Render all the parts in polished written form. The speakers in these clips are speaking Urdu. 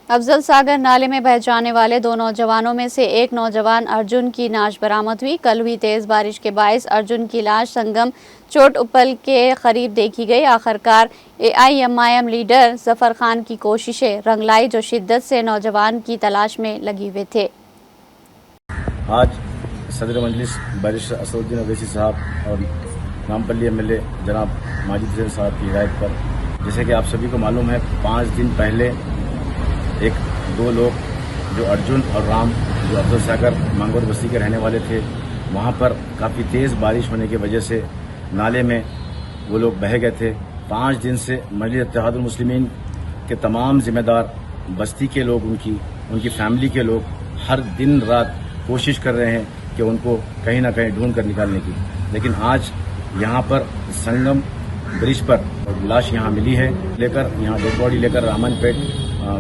افضل ساگر نالے میں بہہ جانے والے دو نوجوانوں میں سے ایک نوجوان ارجن کی لاش برآمد ہوئی۔ کل ہوئی تیز بارش کے باعث ارجن کی لاش سنگم چوٹ اپل کے قریب دیکھی گئی۔ آخرکار AIMIM لیڈر ظفر خان کی کوششیں رنگ لائی، جو شدت سے نوجوان کی تلاش میں لگے ہوئے تھے۔ آج صدر مجلس بیرسٹر اسدالدین اویسی صاحب اور نامپلی MLA جناب ماجد حسین صاحب کی ہدایت پر، جیسے کہ آپ سبھی کو معلوم ہے، 5 دن پہلے دو لوگ جو ارجن اور رام، جو افضل ساگر مانگور بستی کے رہنے والے تھے، وہاں پر کافی تیز بارش ہونے کی وجہ سے نالے میں وہ لوگ بہہ گئے تھے۔ 5 دن سے مجلس اتحاد المسلمین کے تمام ذمہ دار، بستی کے لوگ، ان کی فیملی کے لوگ ہر دن رات کوشش کر رہے ہیں کہ ان کو کہیں نہ کہیں ڈھونڈ کر نکالنے کی، لیکن آج یہاں پر سنگم برج پر لاش یہاں ملی ہے۔ یہاں ڈیڈ باڈی لے کر رامان پیٹ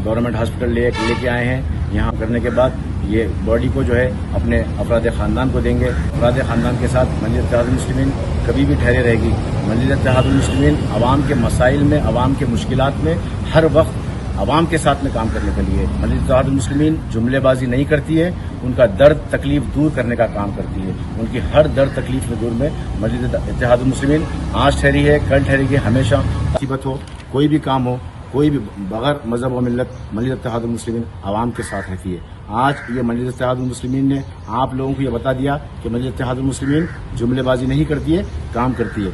گورنمنٹ ہاسپٹل لے کے آئے ہیں۔ یہاں کرنے کے بعد یہ باڈی کو جو ہے اپنے افراد خاندان کو دیں گے۔ افراد خاندان کے ساتھ مجلس اتحاد المسلمین کبھی بھی ٹھہرے رہے گی۔ مجلس اتحاد المسلمین عوام کے مسائل میں، عوام کے مشکلات میں ہر وقت عوام کے ساتھ میں کام کرنے کے لیے۔ مجلس اتحاد المسلمین جملے بازی نہیں کرتی ہے، ان کا درد تکلیف دور کرنے کا کام کرتی ہے۔ ان کی ہر درد تکلیف میں دور میں مجلس اتحاد المسلمین آج ٹھہری ہے، کل ٹھہرے گی، ہمیشہ۔ مصیبت ہو، کوئی بھی کام ہو، کوئی بھی بغیر مذہب و ملت، مجلس اتحاد المسلمین عوام کے ساتھ رہتی ہے۔ آج یہ مجلس اتحاد المسلمین نے آپ لوگوں کو یہ بتا دیا کہ مجلس اتحاد المسلمین جملے بازی نہیں کرتی ہے، کام کرتی ہے۔